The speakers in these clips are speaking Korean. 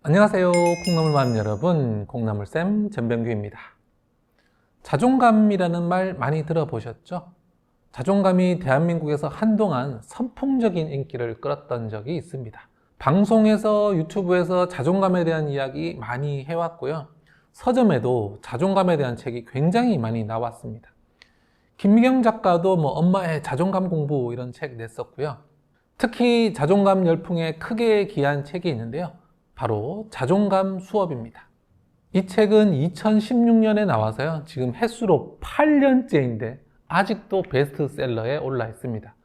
안녕하세요. 콩나물 많은 여러분, 콩나물쌤 전병규입니다. 자존감이라는 말 많이 들어보셨죠? 자존감이 대한민국에서 한동안 선풍적인 인기를 끌었던 적이 있습니다. 방송에서 유튜브에서 자존감에 대한 이야기 많이 해왔고요. 서점에도 자존감에 대한 책이 굉장히 많이 나왔습니다. 김미경 작가도 엄마의 자존감 공부 이런 책 냈었고요. 특히 자존감 열풍에 크게 기한 책이 있는데요. 바로 자존감 수업입니다. 이 책은 2016년에 나와서요. 지금 횟수로 8년째인데 아직도 베스트셀러에 올라 있습니다.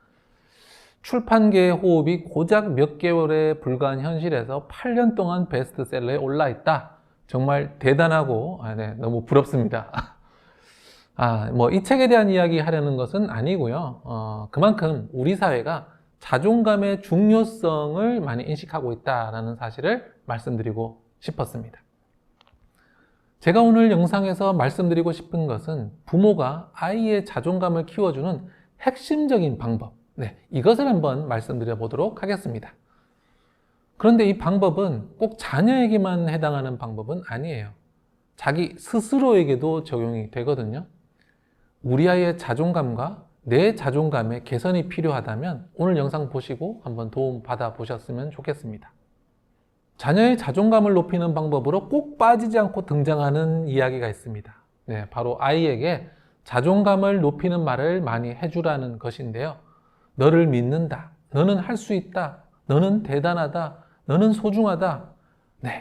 출판계의 호흡이 고작 몇 개월에 불과한 현실에서 8년 동안 베스트셀러에 올라 있다. 정말 대단하고 너무 부럽습니다. 이 책에 대한 이야기 하려는 것은 아니고요. 그만큼 우리 사회가 자존감의 중요성을 많이 인식하고 있다는 사실을 말씀드리고 싶었습니다. 제가 오늘 영상에서 말씀드리고 싶은 것은 부모가 아이의 자존감을 키워주는 핵심적인 방법, 이것을 한번 말씀드려 보도록 하겠습니다. 그런데 이 방법은 꼭 자녀에게만 해당하는 방법은 아니에요. 자기 스스로에게도 적용이 되거든요. 우리 아이의 자존감과 내 자존감에 개선이 필요하다면 오늘 영상 보시고 한번 도움 받아 보셨으면 좋겠습니다. 자녀의 자존감을 높이는 방법으로 꼭 빠지지 않고 등장하는 이야기가 있습니다. 바로 아이에게 자존감을 높이는 말을 많이 해주라는 것인데요. 너를 믿는다. 너는 할 수 있다. 너는 대단하다. 너는 소중하다.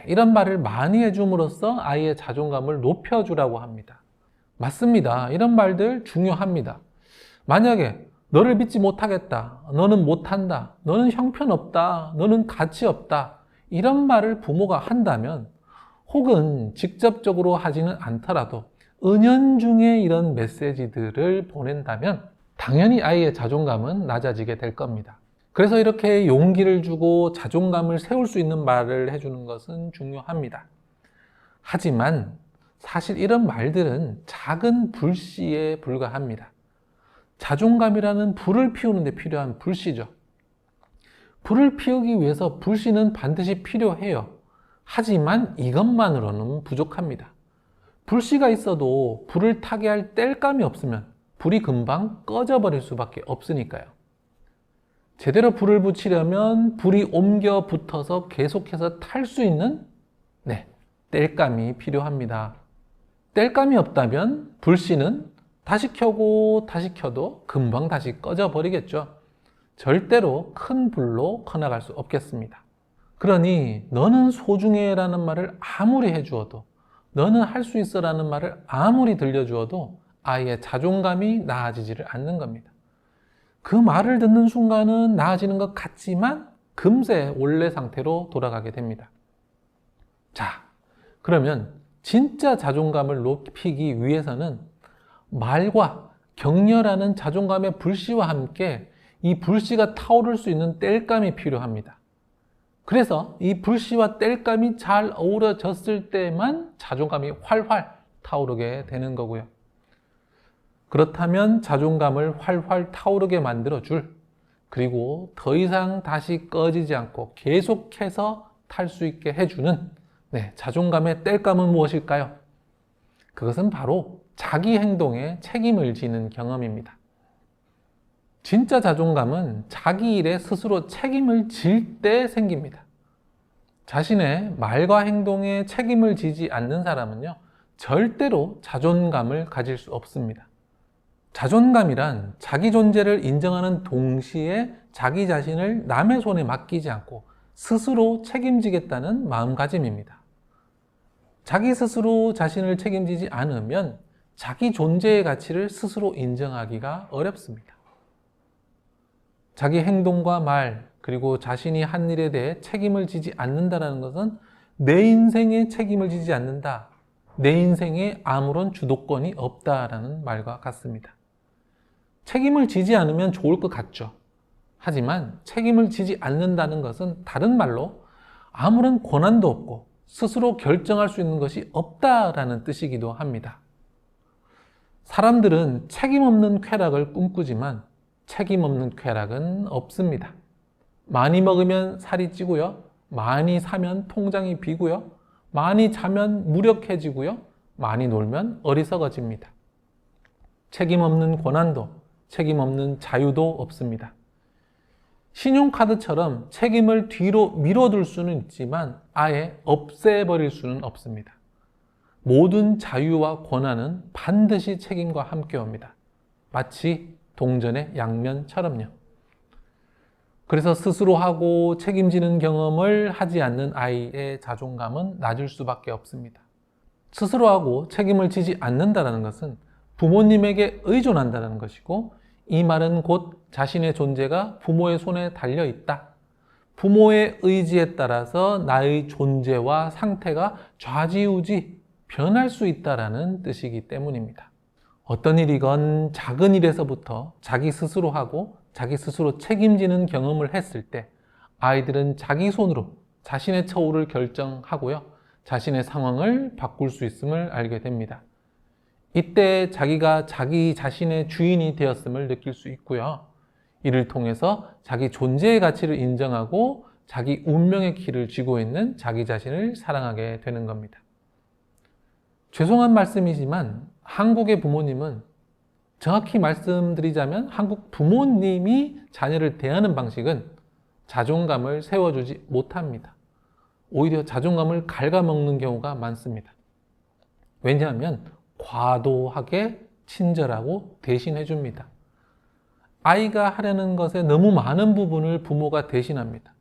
이런 말을 많이 해줌으로써 아이의 자존감을 높여주라고 합니다. 맞습니다. 이런 말들 중요합니다. 만약에 너를 믿지 못하겠다, 너는 못한다, 너는 형편없다, 너는 가치없다 이런 말을 부모가 한다면 혹은 직접적으로 하지는 않더라도 은연중에 이런 메시지들을 보낸다면 당연히 아이의 자존감은 낮아지게 될 겁니다. 그래서 이렇게 용기를 주고 자존감을 세울 수 있는 말을 해주는 것은 중요합니다. 하지만 사실 이런 말들은 작은 불씨에 불과합니다. 자존감이라는 불을 피우는 데 필요한 불씨죠. 불을 피우기 위해서 불씨는 반드시 필요해요. 하지만 이것만으로는 부족합니다. 불씨가 있어도 불을 타게 할 땔감이 없으면 불이 금방 꺼져버릴 수밖에 없으니까요. 제대로 불을 붙이려면 불이 옮겨 붙어서 계속해서 탈 수 있는 땔감이 필요합니다. 땔감이 없다면 불씨는 다시 켜고 다시 켜도 금방 다시 꺼져버리겠죠. 절대로 큰 불로 커나갈 수 없겠습니다. 그러니 너는 소중해 라는 말을 아무리 해주어도, 너는 할 수 있어 라는 말을 아무리 들려주어도 아이의 자존감이 나아지지를 않는 겁니다. 그 말을 듣는 순간은 나아지는 것 같지만 금세 원래 상태로 돌아가게 됩니다. 자, 그러면 진짜 자존감을 높이기 위해서는 말과 격려라는 자존감의 불씨와 함께 이 불씨가 타오를 수 있는 땔감이 필요합니다. 그래서 이 불씨와 땔감이 잘 어우러졌을 때만 자존감이 활활 타오르게 되는 거고요. 그렇다면 자존감을 활활 타오르게 만들어줄, 그리고 더 이상 다시 꺼지지 않고 계속해서 탈 수 있게 해주는 자존감의 땔감은 무엇일까요? 그것은 바로 자기 행동에 책임을 지는 경험입니다. 진짜 자존감은 자기 일에 스스로 책임을 질 때 생깁니다. 자신의 말과 행동에 책임을 지지 않는 사람은요, 절대로 자존감을 가질 수 없습니다. 자존감이란 자기 존재를 인정하는 동시에 자기 자신을 남의 손에 맡기지 않고 스스로 책임지겠다는 마음가짐입니다. 자기 스스로 자신을 책임지지 않으면 자기 존재의 가치를 스스로 인정하기가 어렵습니다. 자기 행동과 말, 그리고 자신이 한 일에 대해 책임을 지지 않는다는 것은 내 인생에 책임을 지지 않는다, 내 인생에 아무런 주도권이 없다라는 말과 같습니다. 책임을 지지 않으면 좋을 것 같죠. 하지만 책임을 지지 않는다는 것은 다른 말로 아무런 권한도 없고 스스로 결정할 수 있는 것이 없다라는 뜻이기도 합니다. 사람들은 책임 없는 쾌락을 꿈꾸지만 책임 없는 쾌락은 없습니다. 많이 먹으면 살이 찌고요. 많이 사면 통장이 비고요. 많이 자면 무력해지고요. 많이 놀면 어리석어집니다. 책임 없는 권한도, 책임 없는 자유도 없습니다. 신용카드처럼 책임을 뒤로 밀어둘 수는 있지만 아예 없애버릴 수는 없습니다. 모든 자유와 권한은 반드시 책임과 함께 옵니다. 마치 동전의 양면처럼요. 그래서 스스로 하고 책임지는 경험을 하지 않는 아이의 자존감은 낮을 수밖에 없습니다. 스스로 하고 책임을 지지 않는다는 것은 부모님에게 의존한다는 것이고, 이 말은 곧 자신의 존재가 부모의 손에 달려 있다. 부모의 의지에 따라서 나의 존재와 상태가 좌지우지 변할 수 있다는 뜻이기 때문입니다. 어떤 일이건 작은 일에서부터 자기 스스로 하고 자기 스스로 책임지는 경험을 했을 때 아이들은 자기 손으로 자신의 처우를 결정하고요. 자신의 상황을 바꿀 수 있음을 알게 됩니다. 이때 자기가 자기 자신의 주인이 되었음을 느낄 수 있고요. 이를 통해서 자기 존재의 가치를 인정하고 자기 운명의 키를 쥐고 있는 자기 자신을 사랑하게 되는 겁니다. 죄송한 말씀이지만 한국의 부모님은, 정확히 말씀드리자면 한국 부모님이 자녀를 대하는 방식은 자존감을 세워주지 못합니다. 오히려 자존감을 갉아먹는 경우가 많습니다. 왜냐하면 과도하게 친절하고 대신해 줍니다. 아이가 하려는 것에 너무 많은 부분을 부모가 대신합니다.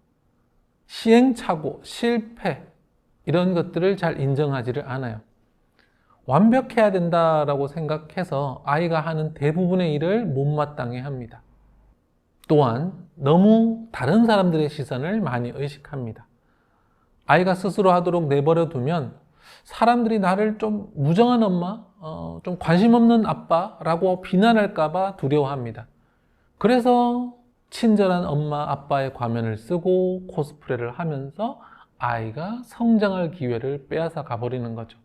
시행착오, 실패 이런 것들을 잘 인정하지를 않아요. 완벽해야 된다라고 생각해서 아이가 하는 대부분의 일을 못마땅해 합니다. 또한 너무 다른 사람들의 시선을 많이 의식합니다. 아이가 스스로 하도록 내버려 두면 사람들이 나를 좀 무정한 엄마, 좀 관심 없는 아빠라고 비난할까봐 두려워합니다. 그래서 친절한 엄마, 아빠의 과면을 쓰고 코스프레를 하면서 아이가 성장할 기회를 빼앗아 가버리는 거죠.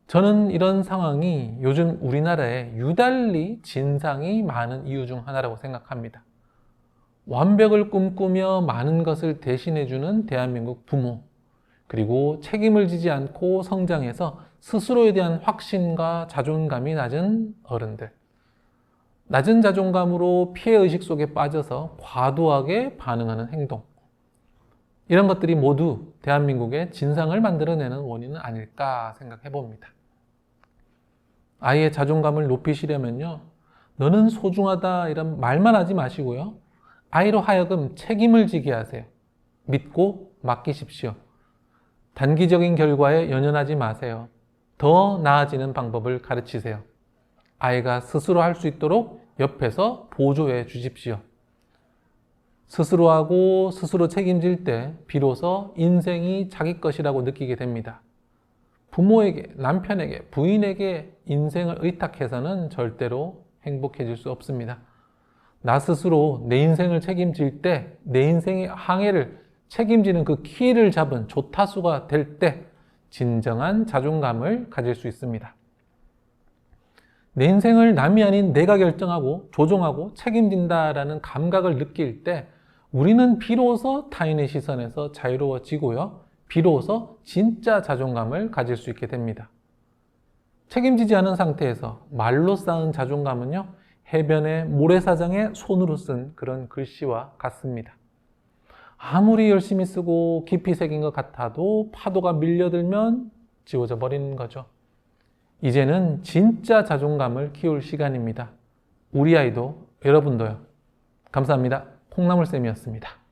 저는 이런 상황이 요즘 우리나라에 유달리 진상이 많은 이유 중 하나라고 생각합니다. 완벽을 꿈꾸며 많은 것을 대신해주는 대한민국 부모, 그리고 책임을 지지 않고 성장해서 스스로에 대한 확신과 자존감이 낮은 어른들, 낮은 자존감으로 피해의식 속에 빠져서 과도하게 반응하는 행동, 이런 것들이 모두 대한민국의 진상을 만들어내는 원인은 아닐까 생각해 봅니다. 아이의 자존감을 높이시려면요, 너는 소중하다 이런 말만 하지 마시고요, 아이로 하여금 책임을 지게 하세요. 믿고 맡기십시오. 단기적인 결과에 연연하지 마세요. 더 나아지는 방법을 가르치세요. 아이가 스스로 할 수 있도록 옆에서 보조해 주십시오. 스스로 하고 스스로 책임질 때 비로소 인생이 자기 것이라고 느끼게 됩니다. 부모에게, 남편에게, 부인에게 인생을 의탁해서는 절대로 행복해질 수 없습니다. 나 스스로 내 인생을 책임질 때, 내 인생의 항해를 책임지는 그 키를 잡은 조타수가 될 때 진정한 자존감을 가질 수 있습니다. 내 인생을 남이 아닌 내가 결정하고 조종하고 책임진다라는 감각을 느낄 때 우리는 비로소 타인의 시선에서 자유로워지고요, 비로소 진짜 자존감을 가질 수 있게 됩니다. 책임지지 않은 상태에서 말로 쌓은 자존감은요, 해변의 모래사장에 손으로 쓴 그런 글씨와 같습니다. 아무리 열심히 쓰고 깊이 새긴 것 같아도 파도가 밀려들면 지워져 버리는 거죠. 이제는 진짜 자존감을 키울 시간입니다. 우리 아이도, 여러분도요. 감사합니다. 콩나물쌤이었습니다.